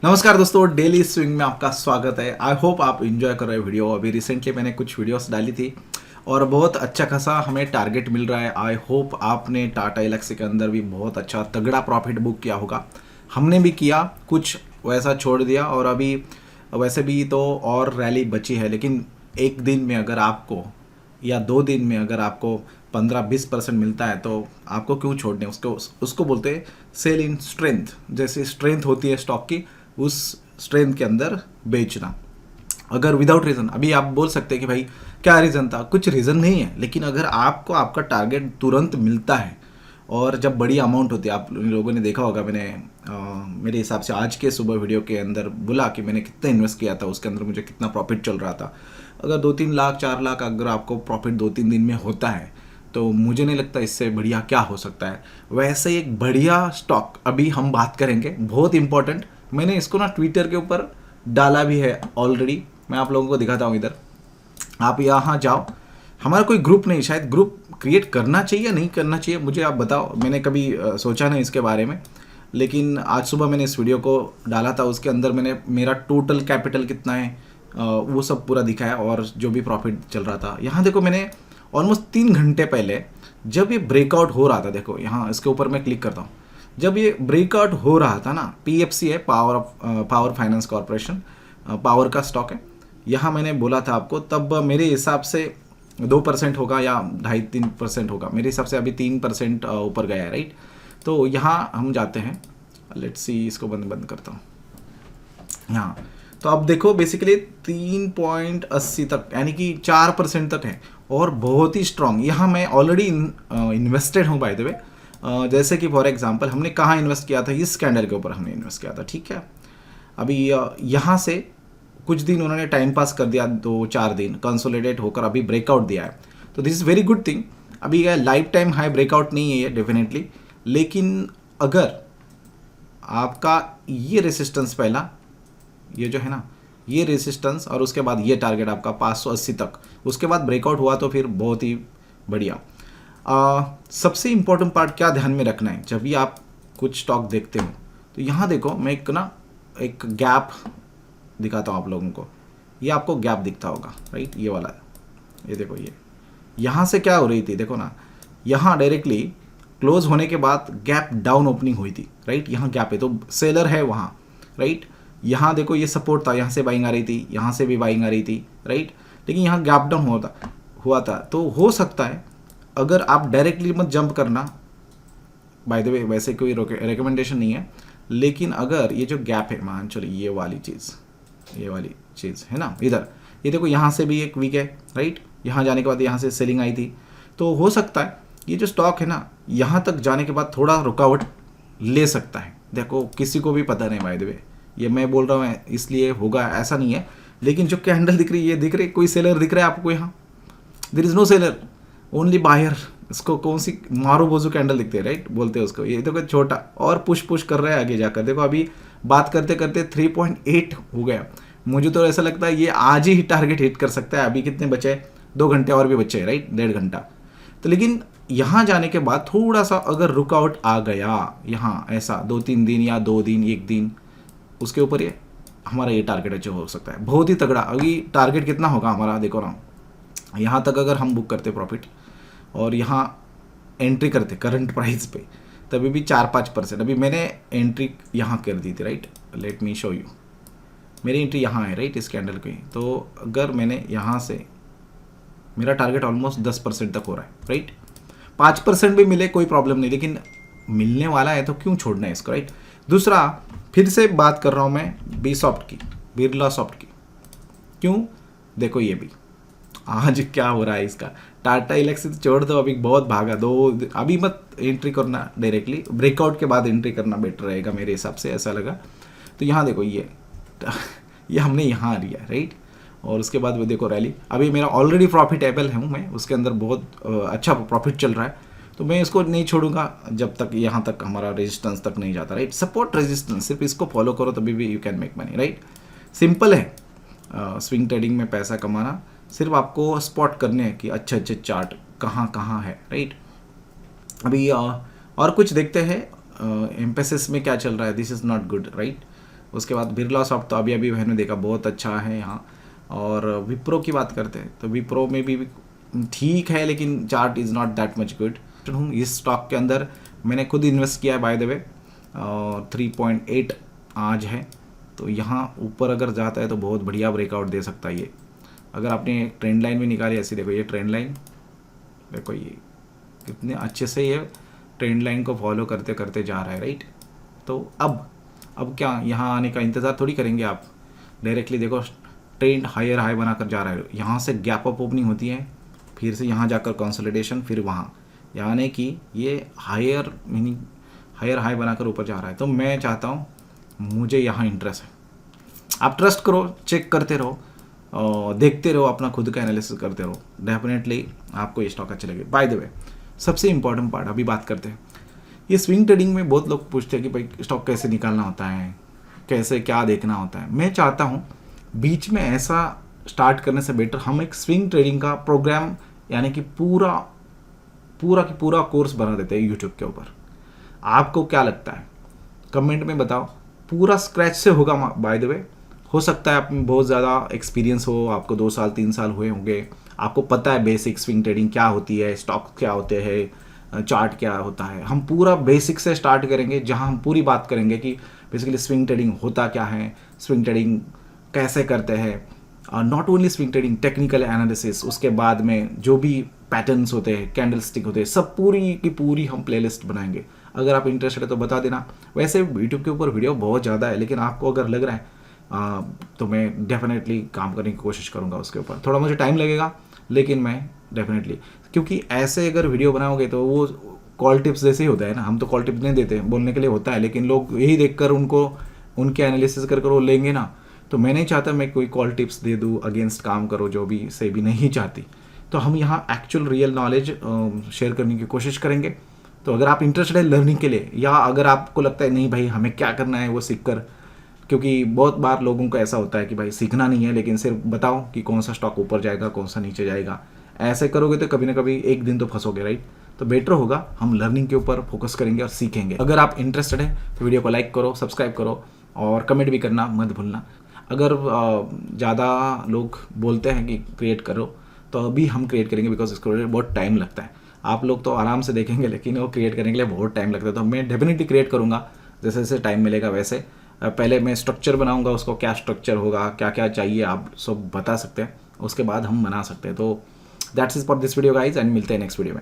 नमस्कार दोस्तों, daily swing में आपका स्वागत है। आई होप आप एंजॉय कर रहे हो वीडियो। अभी रिसेंटली मैंने कुछ वीडियोस डाली थी और बहुत अच्छा खासा हमें टारगेट मिल रहा है। आई होप आपने टाटा एलेक्सी के अंदर भी बहुत अच्छा तगड़ा प्रॉफिट बुक किया होगा। हमने भी किया, कुछ वैसा छोड़ दिया और अभी वैसे भी तो और रैली बची है। लेकिन एक दिन में अगर आपको या 2 दिन में अगर आपको 15-20% मिलता है तो आपको क्यों छोड़ने। उसको उसको बोलते हैं सेल इन स्ट्रेंथ। जैसे स्ट्रेंथ होती है स्टॉक की, उस स्ट्रेंथ के अंदर बेचना। अगर विदाउट रीज़न, अभी आप बोल सकते हैं कि भाई क्या रीज़न था, कुछ रीज़न नहीं है। लेकिन अगर आपको आपका टारगेट तुरंत मिलता है और जब बड़ी अमाउंट होती है, आप लोगों ने देखा होगा, मैंने मेरे हिसाब से आज के सुबह वीडियो के अंदर बोला कि मैंने कितना इन्वेस्ट किया था, उसके अंदर मुझे कितना प्रॉफिट चल रहा था। अगर 2-3 लाख 4 लाख अगर आपको प्रॉफिट 2-3 दिन में होता है तो मुझे नहीं लगता इससे बढ़िया क्या हो सकता है। वैसे एक बढ़िया स्टॉक अभी हम बात करेंगे, बहुत इंपॉर्टेंट। मैंने इसको ना ट्विटर के ऊपर डाला भी है ऑलरेडी। मैं आप लोगों को दिखाता हूँ। इधर आप यहाँ जाओ। हमारा कोई ग्रुप नहीं, शायद ग्रुप क्रिएट करना चाहिए या नहीं करना चाहिए, मुझे आप बताओ। मैंने कभी सोचा नहीं इसके बारे में, लेकिन आज सुबह मैंने इस वीडियो को डाला था। उसके अंदर मैंने मेरा टोटल कैपिटल कितना है वो सब पूरा दिखाया और जो भी प्रॉफिट चल रहा था। यहाँ देखो, मैंने ऑलमोस्ट 3 घंटे पहले जब ये ब्रेकआउट हो रहा था, देखो यहाँ इसके ऊपर मैं क्लिक करता हूँ। जब ये ब्रेकआउट हो रहा था ना, पीएफसी है, पावर फाइनेंस कॉरपोरेशन, पावर का स्टॉक है। यहाँ मैंने बोला था आपको, तब मेरे हिसाब से 2% होगा या 2.5-3% होगा। मेरे हिसाब से अभी 3% ऊपर गया है, राइट। तो यहाँ हम जाते हैं, लेट्स सी, इसको बंद बंद करता हूँ यहाँ। तो अब देखो बेसिकली 3.80 तक, यानी कि 4% तक है और बहुत ही स्ट्रांग। यहाँ मैं ऑलरेडी इन्वेस्टेड हूँ बाय द वे। जैसे कि फॉर एग्जांपल हमने कहाँ इन्वेस्ट किया था, इस कैंडल के ऊपर हमने इन्वेस्ट किया था, ठीक है। अभी यहाँ से कुछ दिन उन्होंने टाइम पास कर दिया, 2-4 दिन कंसोलिडेट होकर अभी ब्रेकआउट दिया है। तो this is very good thing. अभी यह लाइफ टाइम हाई ब्रेकआउट नहीं है ये डेफिनेटली, लेकिन अगर आपका ये रेसिस्टेंस पहला, ये जो है ना, ये रेसिस्टेंस और उसके बाद ये टारगेट आपका 580 तक, उसके बाद ब्रेकआउट हुआ तो फिर बहुत ही बढ़िया। सबसे इम्पोर्टेंट पार्ट क्या ध्यान में रखना है जब भी आप कुछ स्टॉक देखते हो, तो यहाँ देखो, मैं एक गैप दिखाता हूँ आप लोगों को। ये आपको गैप दिखता होगा, राइट, ये वाला। ये देखो, ये यहाँ से क्या हो रही थी, देखो ना, यहाँ डायरेक्टली क्लोज होने के बाद गैप डाउन ओपनिंग हुई थी, राइट। यहाँ गैप है तो सेलर है वहाँ, राइट। यहाँ देखो ये सपोर्ट था, यहाँ से बाइंग आ रही थी, यहाँ से भी बाइंग आ रही थी, राइट। लेकिन यहाँ गैप डाउन हुआ था। तो हो सकता है, अगर आप डायरेक्टली मत जंप करना, बाय द वे वैसे कोई रिकमेंडेशन नहीं है, लेकिन अगर ये जो गैप है, मान चलो ये वाली चीज़ है ना, इधर ये देखो, यहाँ से भी एक वीक है, राइट। यहाँ जाने के बाद यहाँ से सेलिंग आई थी। तो हो सकता है ये जो स्टॉक है ना, यहाँ तक जाने के बाद थोड़ा रुकावट ले सकता है। देखो किसी को भी पता नहीं, बाय द वे ये मैं बोल रहा हूँ इसलिए होगा ऐसा नहीं है। लेकिन जो कैंडल दिख रही है, ये दिख रही है, कोई सेलर दिख रहा है आपको यहाँ? There is no seller, only buyer. इसको कौन सी मारो बोझू कैंडल दिखते हैं, राइट, बोलते हैं उसको। ये देखो छोटा और पुश कर रहा है आगे जाकर। देखो अभी बात करते करते 3.8 हो गया। मुझे तो ऐसा लगता है ये आज ही टारगेट हिट कर सकता है। अभी कितने बचे, 2 घंटे और भी बचे हैं, राइट, 1.5 घंटा। तो लेकिन यहाँ जाने के बाद थोड़ा सा अगर रुकआउट आ गया यहाँ, ऐसा 2-3 दिन या 2 दिन 1 दिन, उसके ऊपर ये हमारा ये टारगेट अचीव हो सकता है, बहुत ही तगड़ा। अभी टारगेट कितना होगा हमारा, देखो ना, यहाँ तक अगर हम बुक करते प्रॉफिट और यहाँ एंट्री करते करंट प्राइस पे, तभी भी 4-5%। अभी मैंने एंट्री यहाँ कर दी थी, right. Let me show you, मेरी एंट्री यहाँ है, राइट, इस कैंडल की। तो अगर मैंने यहाँ से, मेरा टारगेट ऑलमोस्ट 10% तक हो रहा है, राइट। 5% भी मिले कोई प्रॉब्लम नहीं, लेकिन मिलने वाला है तो क्यों छोड़ना है इसको, राइट। दूसरा, फिर से बात कर रहा हूँ मैं बीसॉफ्ट की, बिरला सॉफ्ट की। क्यों, देखो ये भी आज क्या हो रहा है इसका। टाटा एलेक्सी तो छोड़ दो, अभी बहुत भागा। अभी मत एंट्री करना, डायरेक्टली ब्रेकआउट के बाद एंट्री करना बेटर रहेगा मेरे हिसाब से, ऐसा लगा। तो यहाँ देखो, ये हमने यहाँ लिया, राइट। और उसके बाद वो देखो रैली। अभी मेरा ऑलरेडी प्रॉफिटेबल हूँ मैं, उसके अंदर बहुत अच्छा प्रॉफिट चल रहा है। तो मैं इसको नहीं छोड़ूंगा जब तक यहाँ तक हमारा रेजिस्टेंस तक नहीं जाता, राइट। सपोर्ट रेजिस्टेंस, सिर्फ इसको फॉलो करो तभी भी you can make money, right. Simple है स्विंग ट्रेडिंग में पैसा कमाना। सिर्फ आपको स्पॉट करने हैं कि अच्छे अच्छे चार्ट कहाँ कहाँ है, राइट। अभी और कुछ देखते हैं एम्फेसिस में क्या चल रहा है। This is not good, right. उसके बाद बिरला सॉफ्ट तो अभी अभी मैंने देखा बहुत अच्छा है यहाँ। और विप्रो की बात करते हैं तो विप्रो में भी ठीक है, लेकिन chart is not that much good. हूँ इस स्टॉक के अंदर मैंने खुद इन्वेस्ट किया है बाय द वे, और 3.8 आज है। तो यहाँ ऊपर अगर जाता है तो बहुत बढ़िया ब्रेकआउट दे सकता है ये। अगर आपने ट्रेंड लाइन भी निकाली ऐसी, देखो ये ट्रेंड लाइन, देखो ये कितने अच्छे से ये ट्रेंड लाइन को फॉलो करते करते जा रहा है, राइट। तो अब क्या यहाँ आने का इंतज़ार थोड़ी करेंगे आप, डायरेक्टली देखो ट्रेंड हायर हाई बनाकर जा रहा है। यहाँ से गैप अप ओपनिंग होती है, फिर से यहाँ जाकर कंसोलिडेशन, फिर वहाँ, यानी कि ये हायर मीनिंग हायर हाई बनाकर ऊपर जा रहा है। तो मैं चाहता हूँ, मुझे यहाँ इंटरेस्ट है। आप ट्रस्ट करो, चेक करते रहो और देखते रहो, अपना खुद का एनालिसिस करते रहो, डेफिनेटली आपको ये स्टॉक अच्छे लगे। बाय द वे सबसे इंपॉर्टेंट पार्ट अभी बात करते हैं, ये स्विंग ट्रेडिंग में बहुत लोग पूछते हैं कि भाई स्टॉक कैसे निकालना होता है, कैसे क्या देखना होता है। मैं चाहता हूँ बीच में ऐसा स्टार्ट करने से बेटर हम एक स्विंग ट्रेडिंग का प्रोग्राम, यानी कि पूरा की पूरा कोर्स बना देते हैं यूट्यूब के ऊपर। आपको क्या लगता है कमेंट में बताओ, पूरा स्क्रैच से होगा बाय द वे। हो सकता है आप में बहुत ज़्यादा एक्सपीरियंस हो, आपको 2 साल 3 साल हुए होंगे, आपको पता है बेसिक स्विंग ट्रेडिंग क्या होती है, स्टॉक क्या होते हैं, चार्ट क्या होता है। हम पूरा बेसिक से स्टार्ट करेंगे, जहां हम पूरी बात करेंगे कि बेसिकली स्विंग ट्रेडिंग होता क्या है, स्विंग ट्रेडिंग कैसे करते हैं, not only swing trading, technical analysis, उसके बाद में जो भी पैटर्न्स होते हैं, कैंडल स्टिक होते हैं, सब पूरी की पूरी हम प्लेलिस्ट बनाएंगे। अगर आप इंटरेस्टेड है तो बता देना। वैसे यूट्यूब के ऊपर वीडियो बहुत ज़्यादा है, लेकिन आपको अगर लग रहा है तो मैं डेफिनेटली काम करने की कोशिश करूँगा उसके ऊपर। थोड़ा मुझे टाइम लगेगा, लेकिन मैं डेफिनेटली, क्योंकि ऐसे अगर वीडियो बनाओगे तो वो कॉल टिप्स जैसे ही होता है ना, हम तो कॉल टिप्स नहीं देते, बोलने के लिए होता है, लेकिन लोग यही देखकर उनको उनके एनालिसिस कर वो लेंगे ना। तो मैं नहीं चाहता मैं कोई कॉल टिप्स दे दूँ, अगेंस्ट काम करो, जो भी से भी नहीं चाहती। तो हम यहाँ एक्चुअल रियल नॉलेज शेयर करने की कोशिश करेंगे। तो अगर आप इंटरेस्टेड है लर्निंग के लिए, या अगर आपको लगता है नहीं भाई हमें क्या करना है वो सीख कर, क्योंकि बहुत बार लोगों को ऐसा होता है कि भाई सीखना नहीं है, लेकिन सिर्फ बताओ कि कौन सा स्टॉक ऊपर जाएगा कौन सा नीचे जाएगा। ऐसे करोगे तो कभी ना कभी एक दिन तो फंसोगे, राइट। तो बेटर होगा हम लर्निंग के ऊपर फोकस करेंगे और सीखेंगे। अगर आप इंटरेस्टेड है तो वीडियो को लाइक करो, सब्सक्राइब करो और कमेंट भी करना मत भूलना। अगर ज़्यादा लोग बोलते हैं कि क्रिएट करो तो अभी हम क्रिएट करेंगे, बिकॉज इसको बहुत टाइम लगता है। आप लोग तो आराम से देखेंगे, लेकिन वो क्रिएट करने के लिए बहुत टाइम लगता है। तो मैं डेफिनेटली क्रिएट करूँगा जैसे जैसे टाइम मिलेगा वैसे। पहले मैं स्ट्रक्चर बनाऊंगा, उसको क्या स्ट्रक्चर होगा, क्या क्या चाहिए, आप सब बता सकते हैं, उसके बाद हम बना सकते हैं। तो that's is for this video guys, and मिलते हैं नेक्स्ट वीडियो में।